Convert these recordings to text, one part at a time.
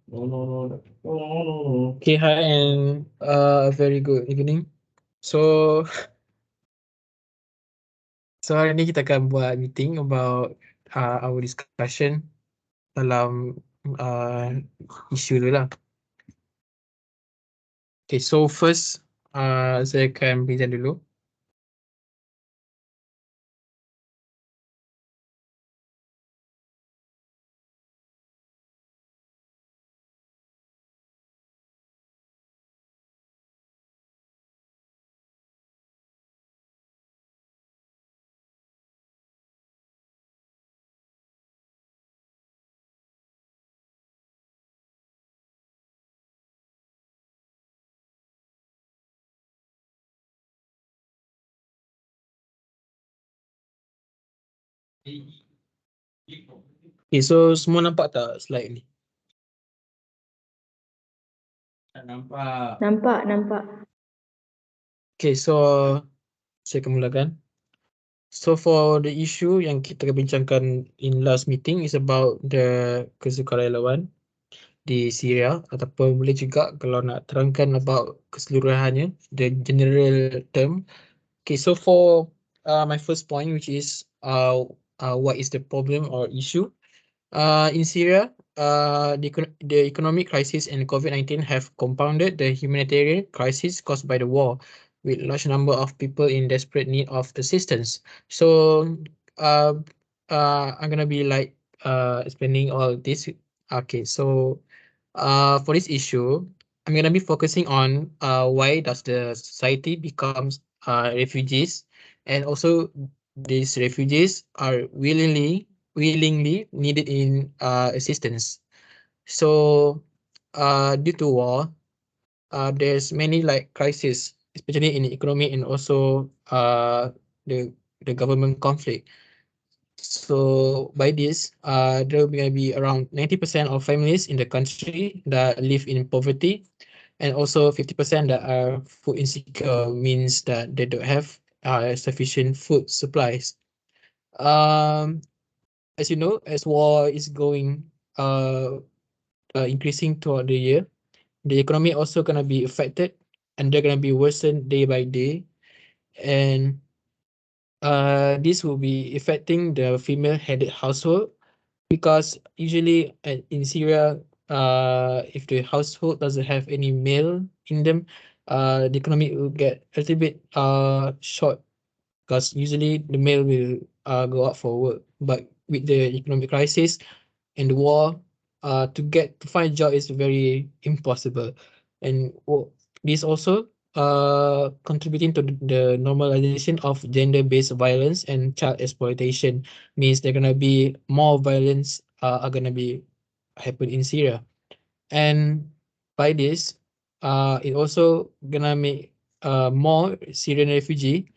Okay, hi and very good evening. So so hari ni kita akan buat meeting about our discussion dalam isu dulu lah. Okay, so first saya akan present dulu. Okay, so semua nampak tak slide ni? Nampak. Nampak. Okay, so saya akan mulakan. So for the issue yang kita bincangkan in last meeting is about the kesukarelawan di Syria, ataupun boleh juga kalau nak terangkan about keseluruhannya, the general term. Okay, so for my first point, which is what is the problem or issue in Syria, the economic crisis and COVID-19 have compounded the humanitarian crisis caused by the war, with large number of people in desperate need of assistance. So I'm gonna be like explaining all this. Okay, so for this issue, I'm gonna be focusing on why does the society becomes refugees, and also these refugees are willingly needed in assistance. So due to war, there's many like crisis, especially in the economy and also the government conflict. So by this, there will be around 90% of families in the country that live in poverty, and also 50% that are food insecure, means that they don't have sufficient food supplies. As you know, as war is going increasing throughout the year, the economy also gonna be affected, and they're gonna be worsened day by day, and this will be affecting the female-headed household, because usually in Syria, if the household doesn't have any male in them, the economy will get a little bit short, because usually the male will go out for work. But with the economic crisis and the war, to find a job is very impossible, and this also contributing to the normalization of gender-based violence and child exploitation, means there gonna be more violence are gonna be happen in Syria. And by this, it also gonna make more Syrian refugee,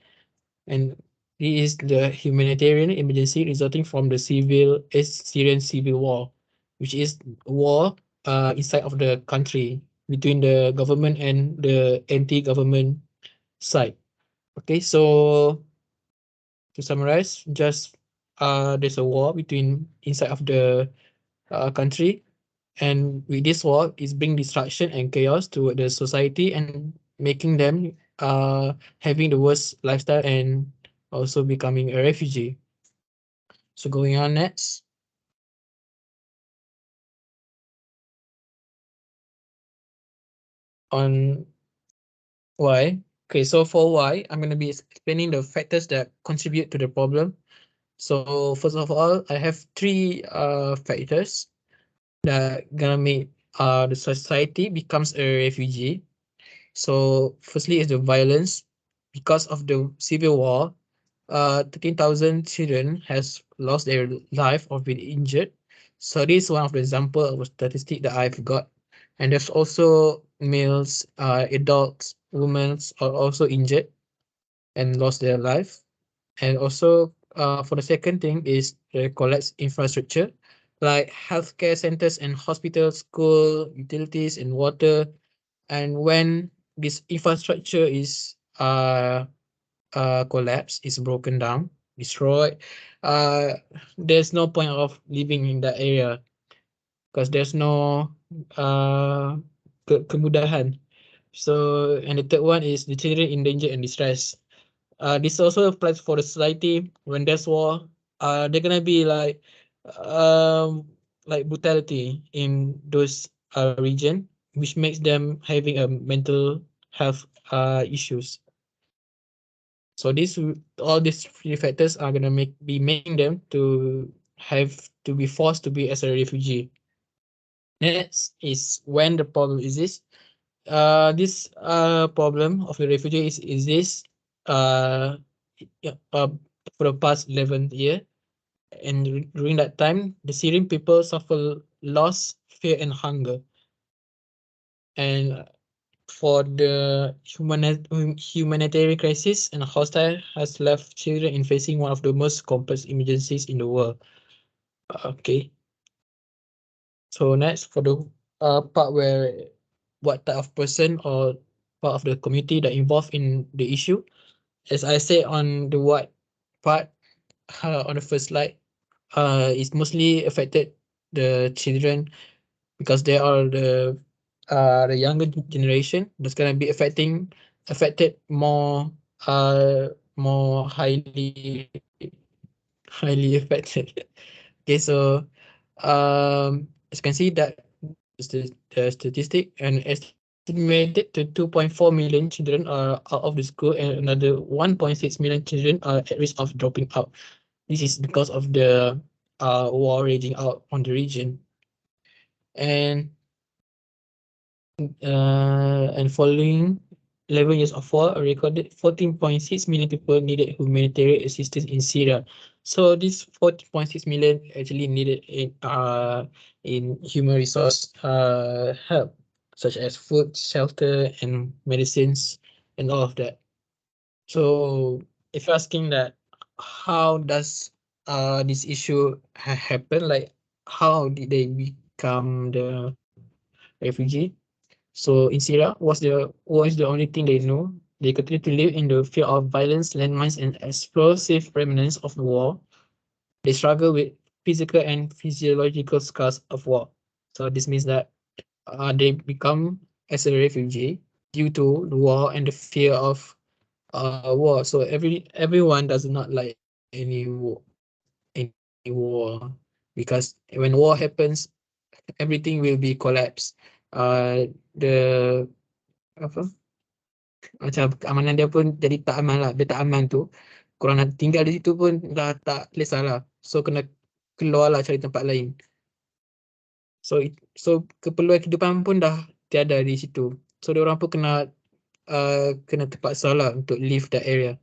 and it is the humanitarian emergency resulting from the Syrian civil war, which is war inside of the country between the government and the anti-government side. Okay, so to summarize, just there's a war between inside of the country, and with this war is bring destruction and chaos to the society, and making them having the worst lifestyle, and also becoming a refugee. So going on next. On why. Okay, so for why, I'm going to be explaining the factors that contribute to the problem. So first of all, I have three factors that gonna make the society becomes a refugee. So firstly is the violence. Because of the civil war, 13,000 children has lost their life or been injured. So this is one of the example of a statistic that I've got. And there's also males, adults, women are also injured and lost their life. And also for the second thing is the collapsed infrastructure, like healthcare centers and hospitals, school, utilities, and water. And when this infrastructure is collapsed, is broken down, destroyed, there's no point of living in that area, because there's no kemudahan. So, and the third one is the children in danger and distress. This also applies for the society. When there's war, they're gonna be like brutality in those region, which makes them having a mental health issues. So all these three factors are gonna be making them to have to be forced to be as a refugee. Next is when the problem is this problem of the refugees is this uh, yeah, for the past 11 year, and during that time the Syrian people suffer loss, fear and hunger. And for the humanitarian crisis, and hostile has left children in facing one of the most complex emergencies in the world. Okay, so next for the part where what type of person or part of the community that involved in the issue. As I said on the what part on the first slide, it's mostly affected the children because they are the younger generation that's gonna be affected more highly affected. Okay, so as you can see that the statistic and estimated to 2.4 million children are out of the school, and another 1.6 million children are at risk of dropping out. This is because of the war raging out on the region. And following 11 years of war, a recorded 14.6 million people needed humanitarian assistance in Syria. So this 14.6 million actually needed in human resource help, such as food, shelter, and medicines, and all of that. So if you're asking that, how does this issue happen? Like, how did they become the refugee? So in Syria, war is the only thing they know. They continue to live in the fear of violence, landmines, and explosive remnants of the war. They struggle with physical and physiological scars of war. So this means that they become as a refugee due to the war and the fear of war. So everyone does not like any war, because when war happens, everything will be collapsed. The apa macam keamanan dia pun jadi tak aman lah. Dia tak aman tu, korang nak tinggal di situ pun dah tak selesa lah. So kena keluar lah, cari tempat lain. So keperluan kehidupan pun dah tiada di situ. So diorang pun kena terpaksa lah untuk leave that area.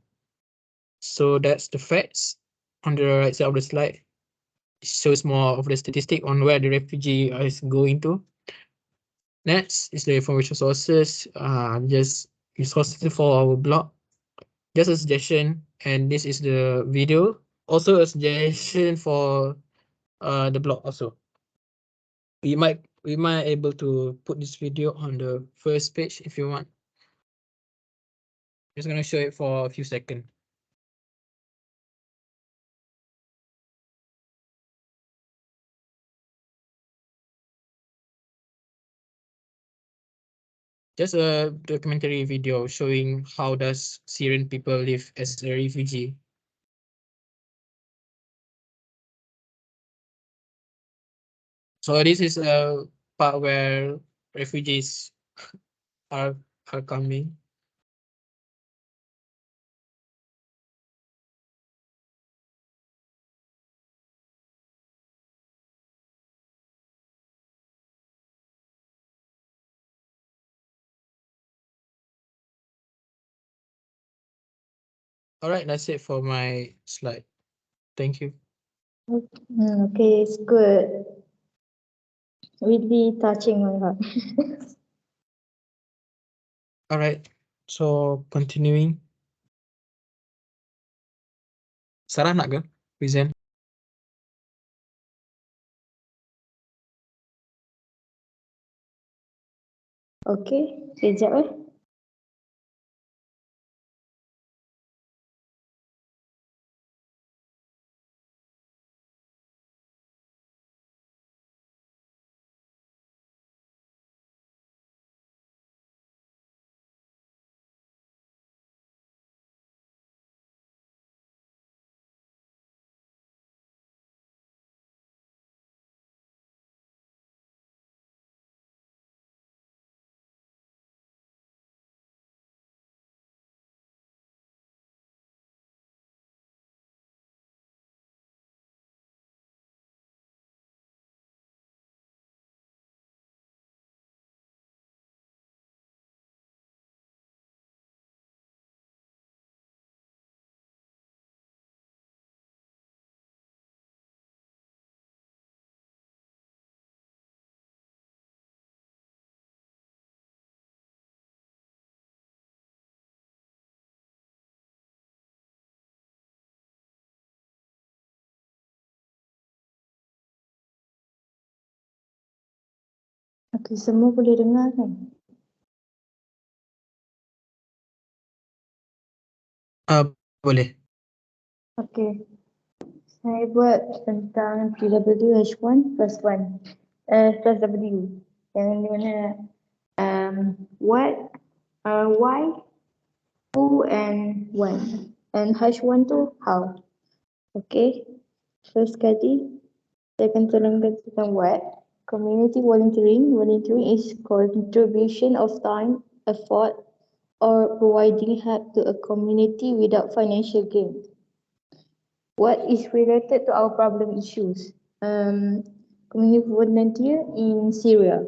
So that's the facts on the right side of the slide. It shows more of the statistic on where the refugee is going to. Next is the information sources. Just resources for our blog. Just a suggestion, and this is the video. Also a suggestion for the blog also. We might able to put this video on the first page if you want. Just gonna show it for a few seconds. Just a documentary video showing how does Syrian people live as a refugee. So this is a part where refugees are coming. All right, that's it for my slide. Thank you. Okay, it's good. Really touching my heart. All right, so continuing. Sarah nak ke present? Okay, sekejap Okay, semua boleh dengar kan? Boleh. Okay. Saya buat tentang PWH1 plus 1 plus W. Yang di mana what, why, who and when. And H1 tu how. Okay. First kali, saya akan terangkan tentang what. Community volunteering. Volunteering is contribution of time, effort, or providing help to a community without financial gain. What is related to our problem issues? Community volunteer in Syria.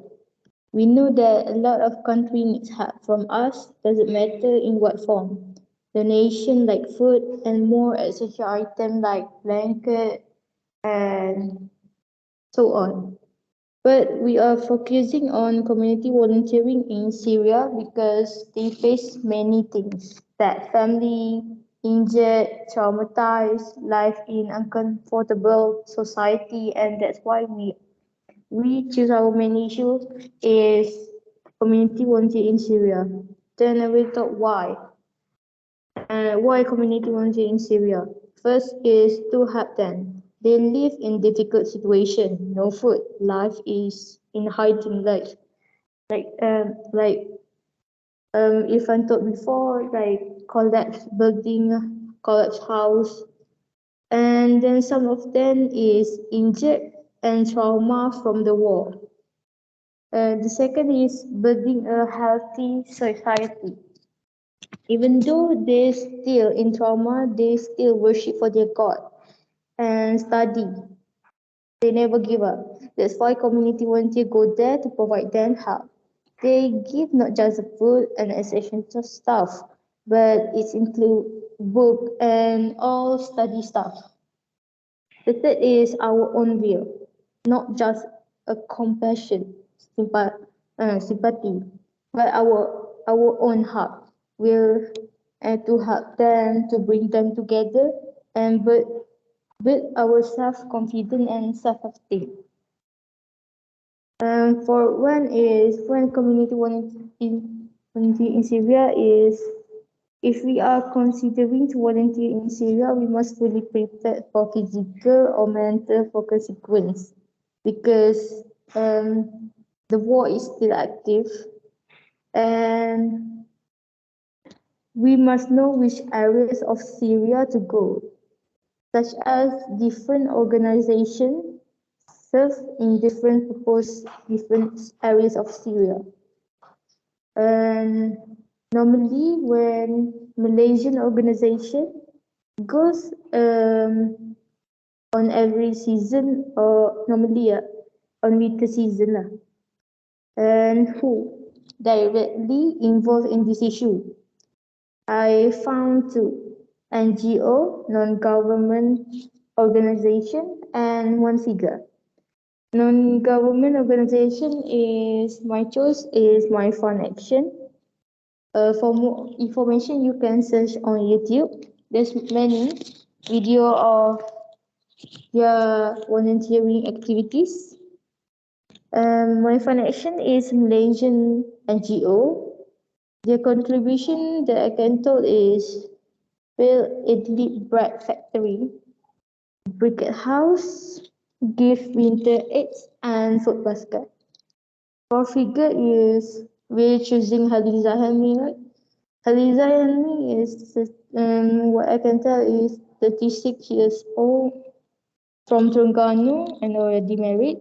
We know that a lot of country needs help from us, doesn't matter in what form. Donation like food and more essential item like blanket and so on. But we are focusing on community volunteering in Syria because they face many things that family, injured, traumatized, life in uncomfortable society, and that's why we choose our main issue is community volunteer in Syria. Then I will talk why. Why community volunteer in Syria? First is to help them. They live in difficult situation, no food, life is in hiding if I told before, like collapse building, collapse house, and then some of them is injured and trauma from the war. The second is building a healthy society. Even though they still in trauma, they still worship for their God and study. They never give up. That's why community volunteer go there to provide them help. They give not just the food and essential stuff, but it include book and all study stuff. The third is our own will, not just a compassion, sympathy, but our own heart will to help them, to bring them together and build our self-confidence and self-esteem. For one is when community volunteer in Syria is if we are considering to volunteer in Syria, we must fully prepare for physical or mental for consequence because the war is still active and we must know which areas of Syria to go, such as different organizations serve in different areas of Syria. And normally when Malaysian organization goes on every season or normally on winter season lah. And who directly involved in this issue? I found two NGO, non-government organization, and one figure. Non-government organization is my choice is My Fun Action. For more information, you can search on YouTube. There's many video of their volunteering activities. My Fun Action is Malaysian NGO. Their contribution that I can tell is build Idli Bread Factory, Briquette House, give winter aids and food basket. For figure is we're choosing Haliza Helmi, right? Haliza Helmi is what I can tell is 36 years old from Terengganu and already married.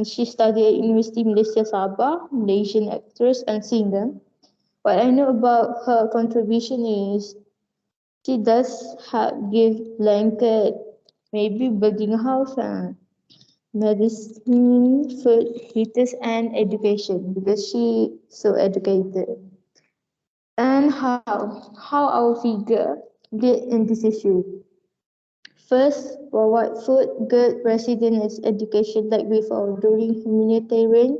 She studied at University Malaysia Sabah, Malaysian actress and singer. What I know about her contribution is she does help give blanket, maybe building a house, medicine, food, heaters, and education because she so educated. And how our figure did in this issue. First, provide food, good residence education like before. During humanitarian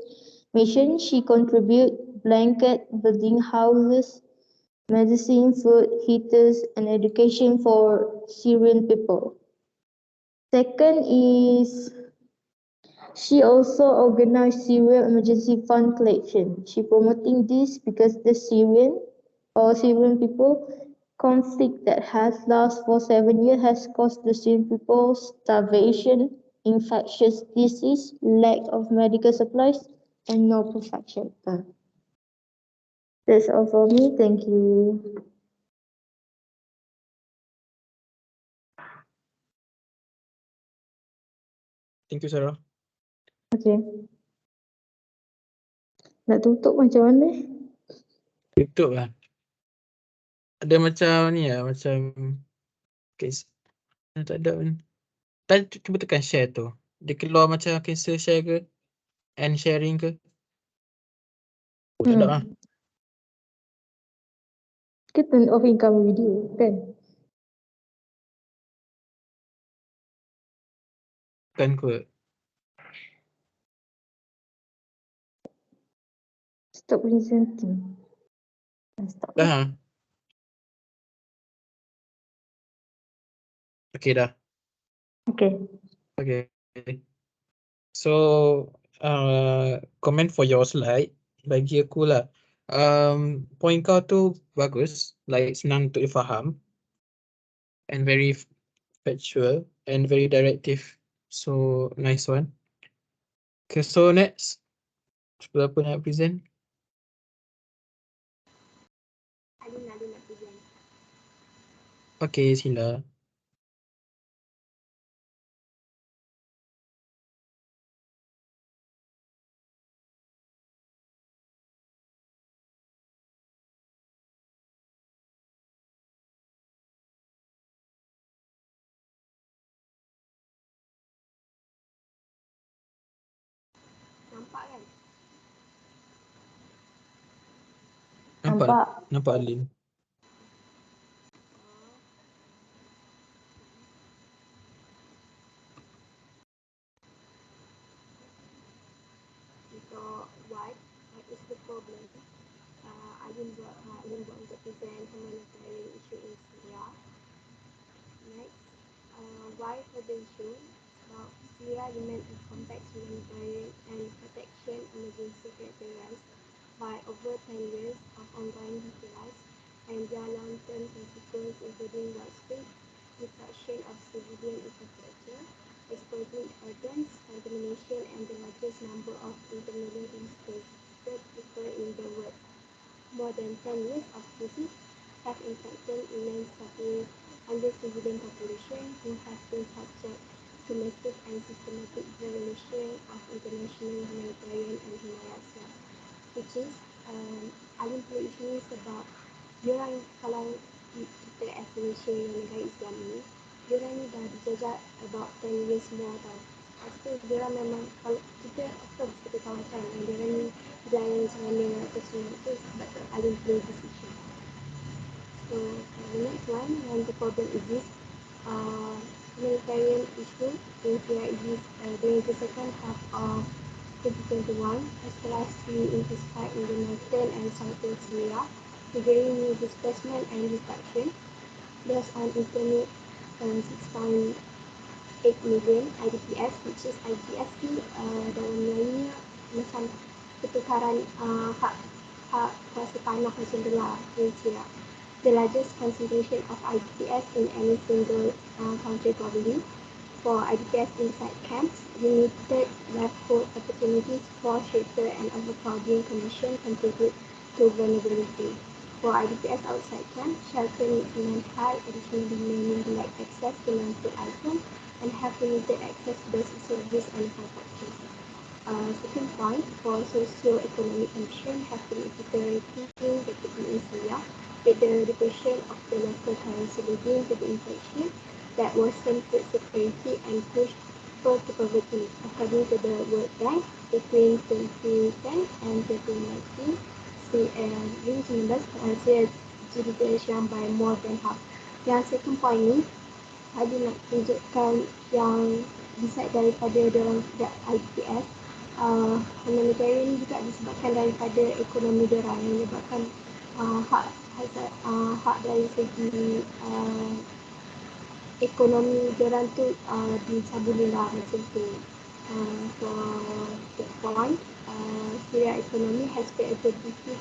mission, she contribute blanket, building houses, medicine, food, heaters, and education for Syrian people. Second is She also organized Syrian emergency fund collection. She promoting this because the Syrian people conflict that has lasted for 7 years has caused the Syrian people starvation, infectious disease, lack of medical supplies, and no perfect shelter. That's all for me. Thank you. Thank you, Sarah. Okay. Nak tutup macam mana? Tutup lah. Ada macam ni lah, macam okay, tak ada pun. Tadi cuba tekan share tu. Dia keluar macam cancel share ke? And sharing ke? Oh, tak ada lah. Kita turn off income video kan? Bukan kot. Stop presenting. Stop. Dah lah. Okay dah. Okay. Okay. So, comment for your slide. Bagi aku lah. Point kau tu bagus. Like senang untuk difaham. And very factual. And very directive. So, nice one. Okay, so next. Siapa nak present? Alin nak present. Okay, sila. Nampak kan? Nampak? Nampak Alin. Untuk what is the problem? Alin buat untuk present humanitarian issue in Syria. Next, why for the issue? About Syria remains a complex humanitarian and protection emergency characterized by over 10 years of ongoing hostilities and their long-term consequences including widespread destruction of civilian infrastructure, exposing organs, contamination, and the largest number of internally displaced people in the world. More than 10 years of crisis have inflicted immense suffering on the civilian population who have been subject to massive and systematic violation of international humanitarian and human rights laws, which is Alin perlu isi sebab diorang kalau kita estimation yang negara Islam ni, diorang ni dah dijajah about 10 years more tau. Lepas tu diorang memang, kalau kita of course kita tahu kan yang diorang ni jalan macam mana apa semua tu sebab tu Alin play this issue. So the next one, when the problem exists, humanitarian issue in Syria exists during the second half of 2021, escalation intensified in the northern and southern Syria, triggering new displacement and destruction. Based on estimate 6.8 million IDPs, which is IDPs ni dalam Melayunya macam pertukaran hak kuasa tanah macam tu lah in Syria. The largest concentration of IDPs in any single country globally. For IDPs inside camps, limited livelihood opportunities for shelter and overcrowding conditions contribute to vulnerability. For IDPs outside camp, shelter needs remain high, additionally many lack access to non-food items and have limited access to basic services and infrastructure. Second point, for socio-economic conditions have been deteriorating rapidly in Syria, with the depression of the local currency leading to the inflation that worsened food security and pushed people to poverty. According to the World Bank, between 2010 and 2019, Jun 19 Syria deterioration by more than half. Yang second point ni, ada nak tunjukkan yang beside daripada orang IPS, humanitarian ni juga disebabkan daripada ekonomi diorang yang menyebabkan hak dari segi ekonomi diorang tu dicabuli lah macam tu. For the point, Syria economy has been exhibited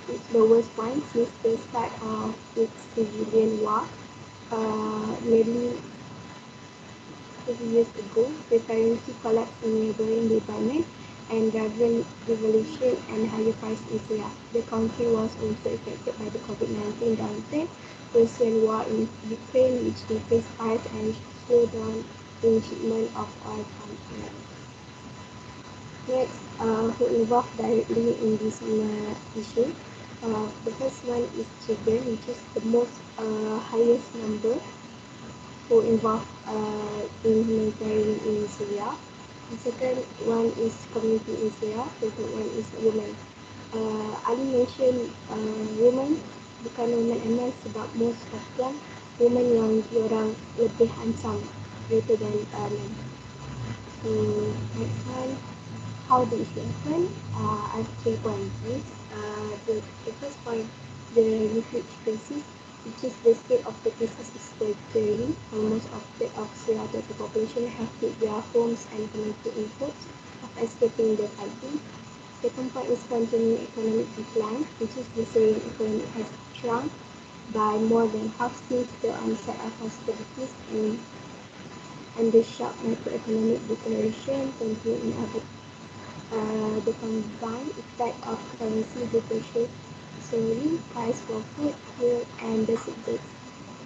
its lowest point since the start of its civilian war, nearly 2 years ago. The currency collapsed in neighboring Lebanon and driven revolution and higher price in Syria. The country was also affected by the COVID-19 downturn, Russian war in Ukraine, which decreased price and slowed down the shipment of oil from Iran. Next, who involved directly in this issue? The first one is children, which is the most highest number who involved in humanitarian in Syria. The second one is community in Syria. The third one is women. Ali mentioned women, bukan women and men sebab most of them women yang diorang lebih handsome rather than men. So next one, how the issue happen? I have 3 points. The first point, the refugee crisis, which is the state of the crisis is staggering. Almost of Syria total population have quit their homes and community in hopes of escaping the fighting. Second point is continuing economic decline, which is the Syrian economy has shrunk by more than half since the onset of hostilities and the sharp macroeconomic deterioration continued in August. The combined effect of currency depreciation, price for food, fuel, and basic goods.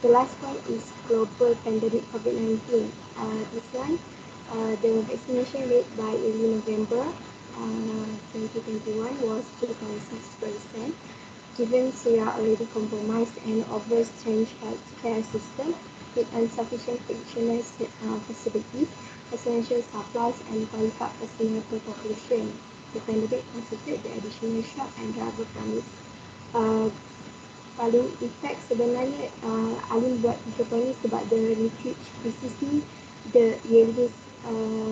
The last one is global pandemic COVID-19. This one, the vaccination rate by early November 2021 was 2.6%. Given Syria already compromised and overstretched healthcare system with insufficient fictional facilities, essential supplies, and qualified personnel per population, the pandemic constituted the additional shock and driver from its paling effect sebenarnya Alim buat 3 point ni sebab the refugee crisis ni the earliest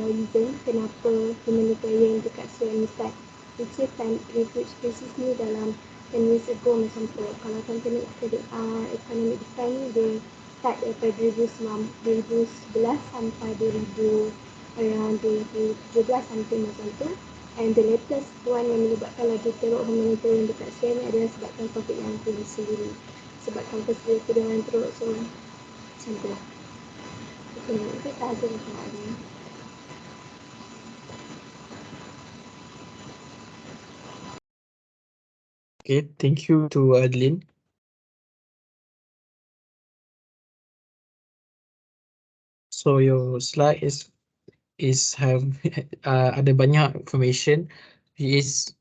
reason kenapa humanitarian dekat Syria ni start, which is refugee crisis ni dalam 10 years ago macam tu. Kalau company economic decline ni dia start daripada 2011 sampai 2017 something macam tu. And the latest one yang menyebabkan lagi teruk humanitarian dekat Syria ni adalah sebabkan COVID-19 sendiri. Sebabkan facility dengan teruk, so macam tu. Okay, itu sahaja macam ni. Okay, thank you to Adeline. So your slide is have ada banyak information. It is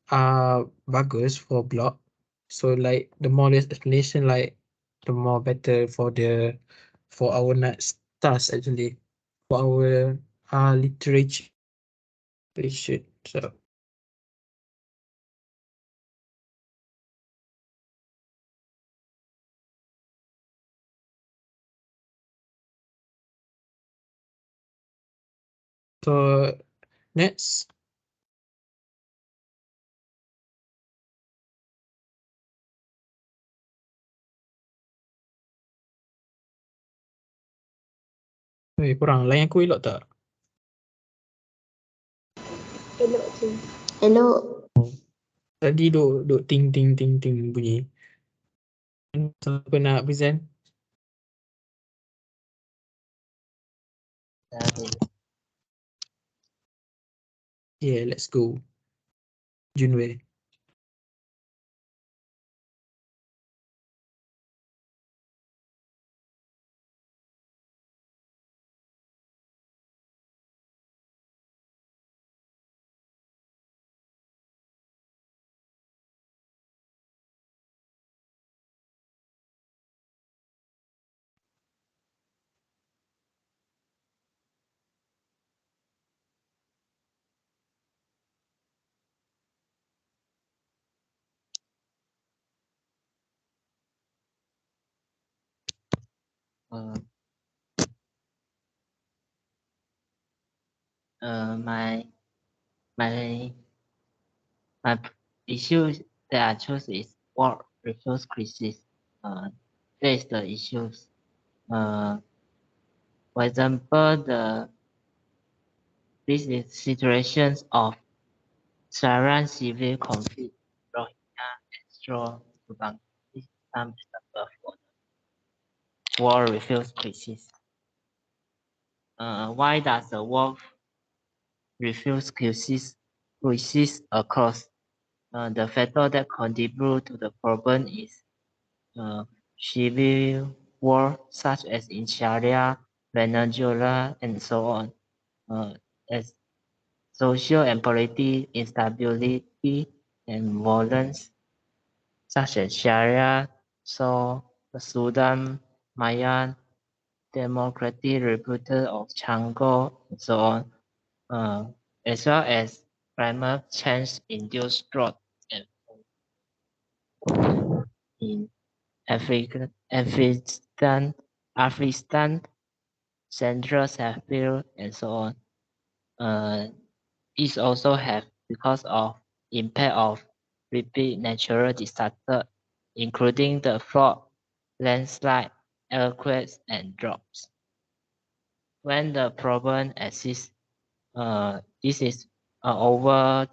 bagus for blog. So like the more explanation, like the more better for our next task actually, for our literature. So so next. Korang layan aku elok tak? Elok je. Elok. Tadi duk ting ting ting ting bunyi. Siapa nak present? Yeah, let's go. Junwei. My issue that I chose is war refuse crisis. There is the issues. For example, This is situations of Syrian civil conflict, Rohingya, and straw Sudan. This is some example for the war refuse crisis. Why does the war refuse crisis occur? The factor that contribute to the problem is civil war, such as in Syria, Venezuela, and so on. As social and political instability and violence, such as Syria, Sudan, Myanmar, Democratic Republic of Congo, and so on, as well as climate change induced drought and in Afghanistan, Central Sahel, and so on. It also have because of impact of repeat natural disaster, including the flood, landslide, earthquakes, and droughts. When the problem exists, this is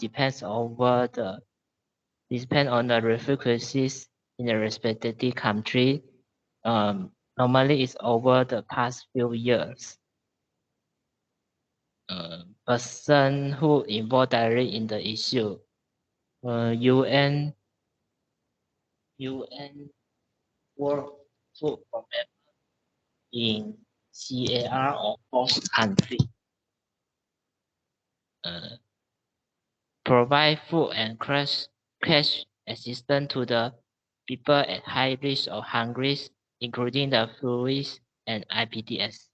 depends on the refugees in the respective country. Normally, it's over the past few years. Person who involved directly in the issue, UN World Food Programme in CAR or host country. Provide food and cash assistance to the people at high risk of hunger, including the foodies and IPDS.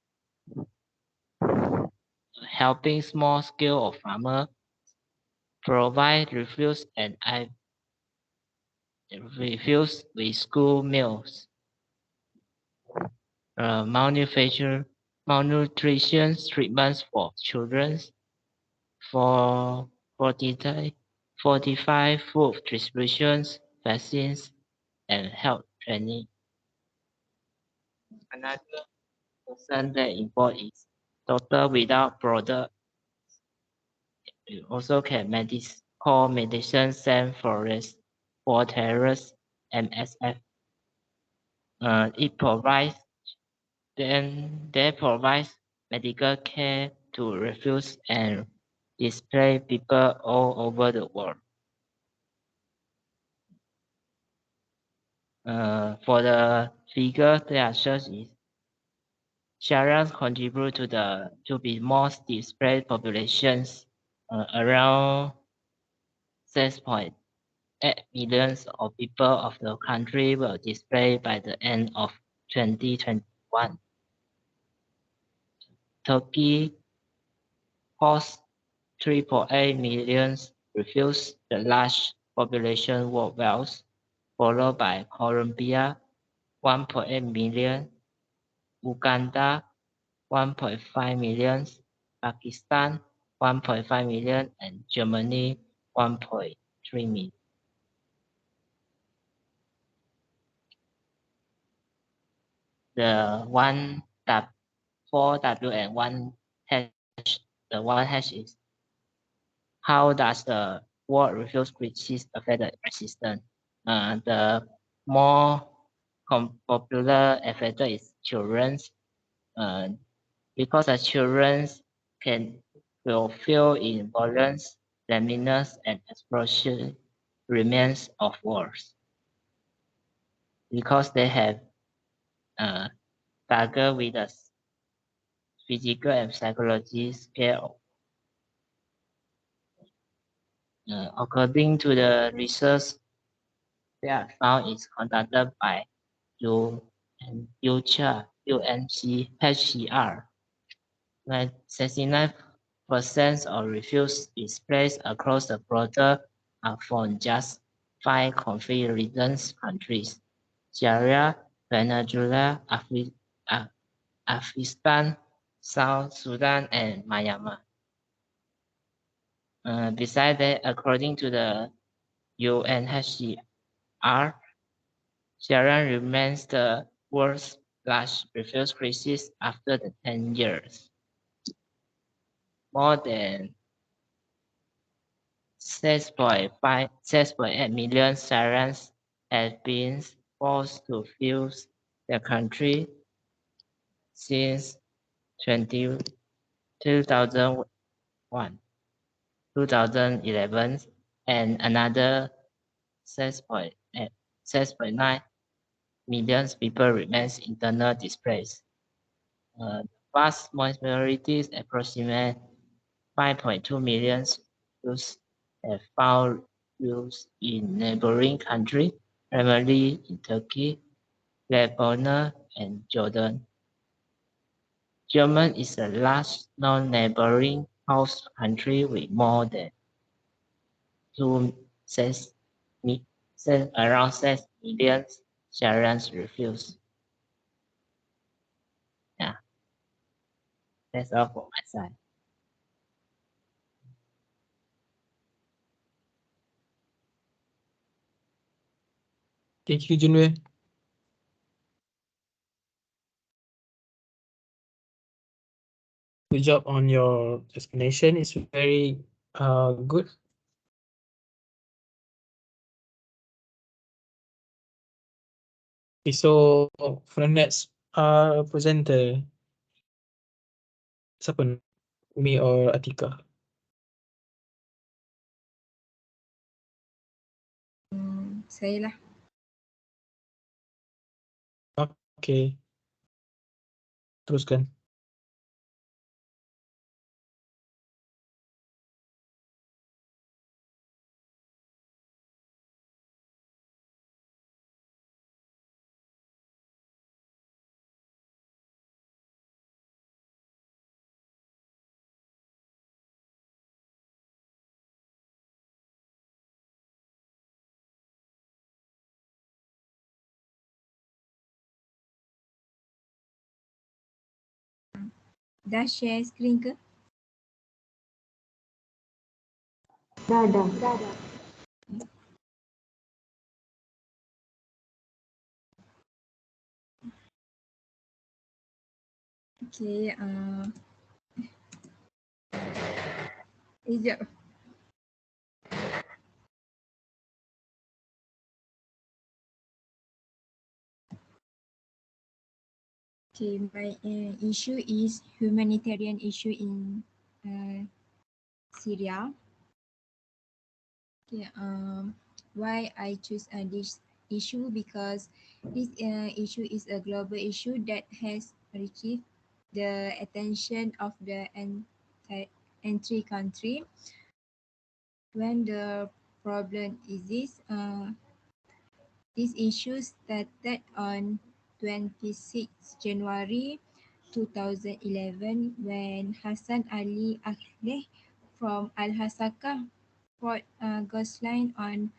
Helping small scale farmers, provide refuse with school meals. Malnutrition treatments for children, for 45 food distributions, vaccines, and health training. Another person that involved is Doctor Without Border. You also can call Medicine Sans Frontières for terrorists, MSF. It provides medical care to refugees and displaced people all over the world. For the figure, there such is Syrians contribute to be most displaced populations. Around 6.8 million of people of the country were displaced by the end of 2021. Turkey hosts 3.8 million refugees, the large population worldwide, followed by Colombia, 1.8 million, Uganda, 1.5 million, Pakistan, 1.5 million, and Germany, 1.3 million. The 4W and 1#, the 1# is how does the world refuse crisis affect the resistance? The more popular affected is children, because the children will feel in violence, loneliness, and explosion remains of wars, because they have struggle with the physical and psychological scale. According to the research that found is conducted by UNHCR, 69% of refugees displaced across the border are from just 5 conflict-ridden countries: Syria, Venezuela, Afghanistan, South Sudan, and Myanmar. Besides that, according to the UNHCR, Syria remains the world's largest refugee crisis after the 10 years. more than 6.8 million Syrians have been forced to flee the country since 2001, 2011, and another 6.9 million people remain internally displaced. The vast majority, approximately 5.2 million Jews, have found refuge in neighboring countries, primarily in Turkey, Lebanon, and Jordan. Germany is the last non-neighboring host country with more than around 6 million Syrians refugees. Yeah, that's all for my side. Thank you, Junwei. Good job on your explanation. It's very good. Okay, so for the next presenter, siapa? Umi or Atika? Saya lah. Okay. Teruskan. Dah share screen ke? Dah. Dah. Okay. Sekejap. Okay, my issue is humanitarian issue in Syria. Okay, why I choose this issue because this issue is a global issue that has received the attention of the entry country. When the problem is this issue started on 26 January 2011 when Hassan Ali Akhleh from Al-Hasaka brought Gosline on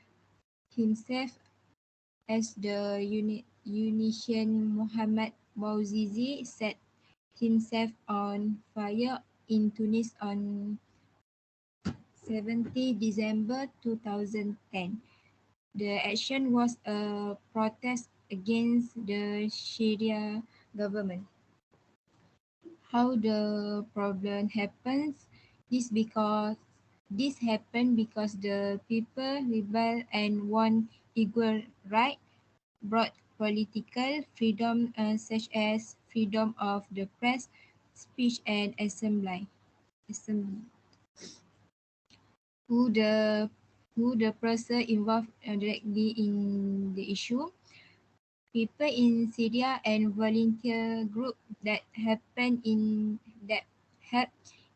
himself as the Unitian Muhammad Bouazizi set himself on fire in Tunis on 17 December 2010. The action was a protest against the Syria government. How the problem happens? This happened because the people rebelled and won equal right, brought political freedom such as freedom of the press, speech and assembly. Who the person involved directly in the issue? People in Syria and volunteer group that help in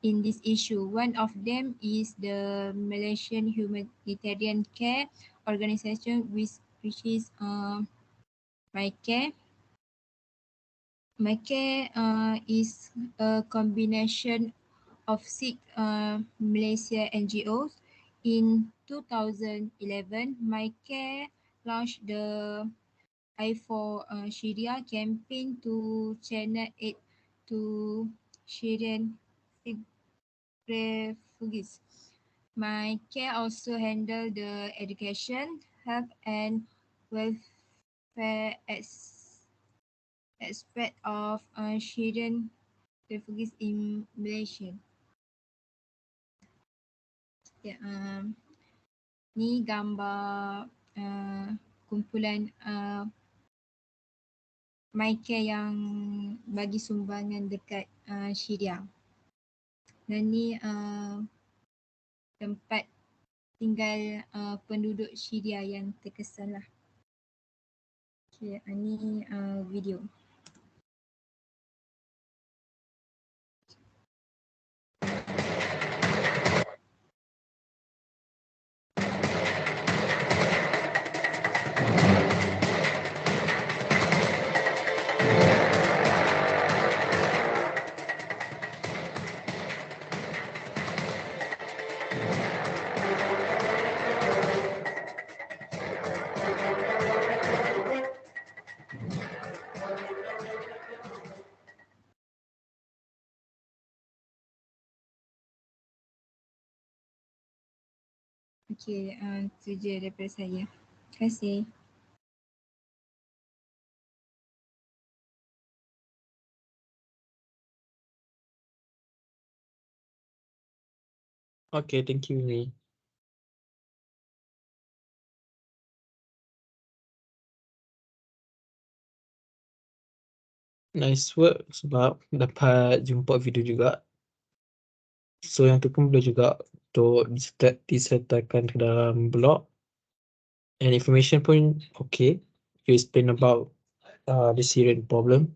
this issue. One of them is the Malaysian Humanitarian Care Organization, which is MyCare. MyCare is a combination of six Malaysia NGOs. In 2011, MyCare launched the I for Syria campaign to channel aid to Syrian refugees. MyCare also handle the education, health and welfare aspect of Syrian refugees in Malaysia. Ya, ni gambar kumpulan Michael yang bagi sumbangan dekat Syria. Dan ni tempat tinggal penduduk Syria yang terkesan lah. Okay, ni video. Okay, itu je daripada saya. Terima kasih. Okay, thank you, Ni. Nice work sebab dapat jumpa video juga. So yang tu pun boleh juga untuk disertakan ke dalam blog. And information pun okay. You explain about the Syrian problem.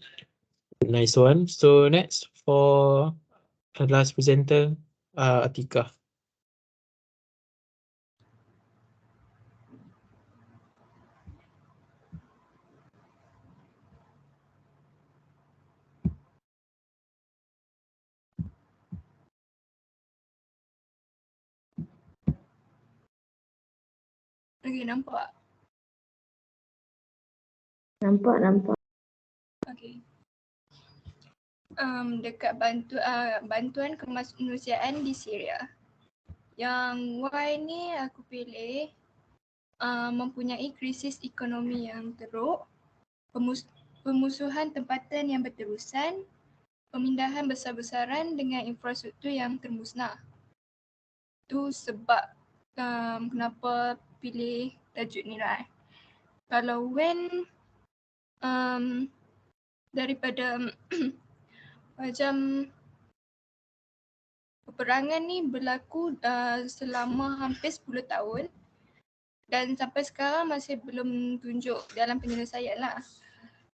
Nice one. So next for the last presenter, Atika. Okay, nampak? Nampak. Okay. Dekat bantuan kemanusiaan di Syria. Yang Y ni aku pilih mempunyai krisis ekonomi yang teruk, pemusuhan tempatan yang berterusan, pemindahan besar-besaran dengan infrastruktur yang termusnah. Tu sebab kenapa pilih tajuk ni lah. Kalau when daripada macam peperangan ni berlaku selama hampir 10 tahun dan sampai sekarang masih belum tunjuk dalam penyelesaian lah.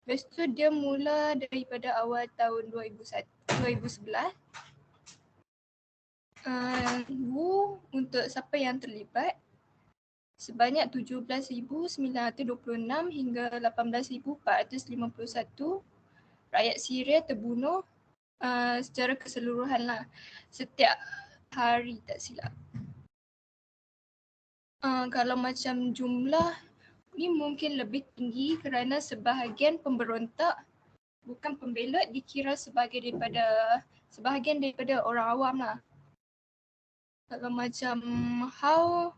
Lepas tu dia mula daripada awal tahun 2011. Untuk siapa yang terlibat, sebanyak 17,926 hingga 18,451 rakyat Syria terbunuh secara keseluruhan lah setiap hari tak silap. Kalau macam jumlah ni mungkin lebih tinggi kerana sebahagian pemberontak bukan pembelot dikira sebahagian daripada orang awam lah. Kalau macam how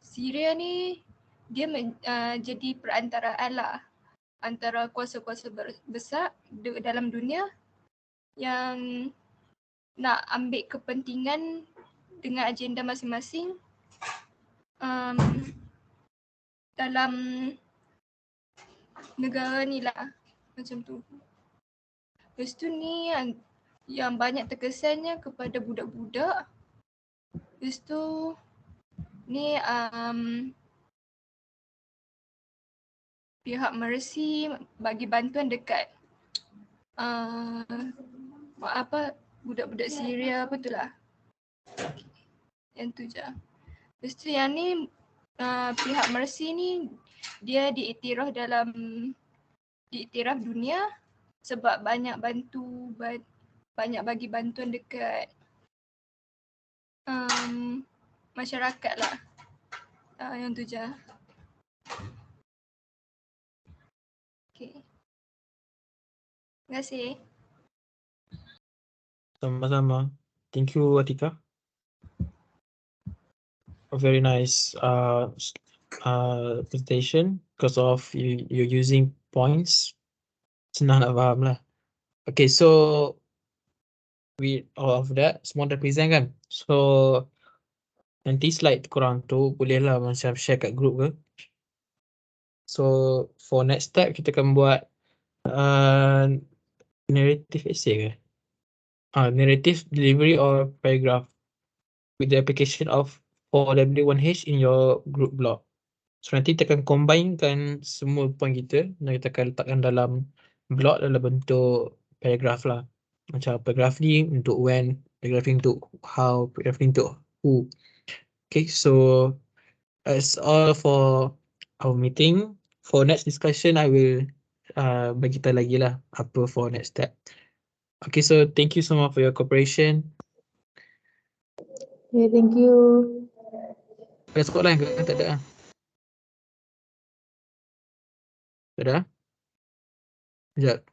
Syria ni dia jadi perantaraan lah antara kuasa-kuasa besar dalam dunia yang nak ambil kepentingan dengan agenda masing-masing dalam negara ni lah, macam tu. Lepas tu ni yang banyak terkesannya kepada budak-budak. Lepas tu ni pihak Mercy bagi bantuan dekat budak-budak Syria, betul lah. Yang tu je. Lepas tu yang ni pihak Mercy ni dia diiktiraf dunia sebab banyak bagi bantuan dekat masyarakat lah. Yang tu je. Okay. Terima kasih. Sama-sama. Thank you, Atika. A very nice presentation because of you're using points. Senang nak faham lah. Okay, so with all of that, semua dah present kan? So Nanti slide korang tu bolehlah macam share kat group ke. So for next step kita akan buat narrative essay ke? Narrative delivery or paragraph with the application of 4W1H in your group blog. So nanti kita akan combinekan semua point kita dan kita akan letakkan dalam blog dalam bentuk paragraph lah. Macam paragraph ni untuk when, paragraph ni untuk how, paragraph ni untuk who. Okay, so that's all for our meeting. For next discussion, I will bagi tahu lagi lah apa for next step. Okay, so thank you so much for your cooperation. Okay, thank you. Ada soalan lain ke? Tak ada lah. Tak ada? Sekejap.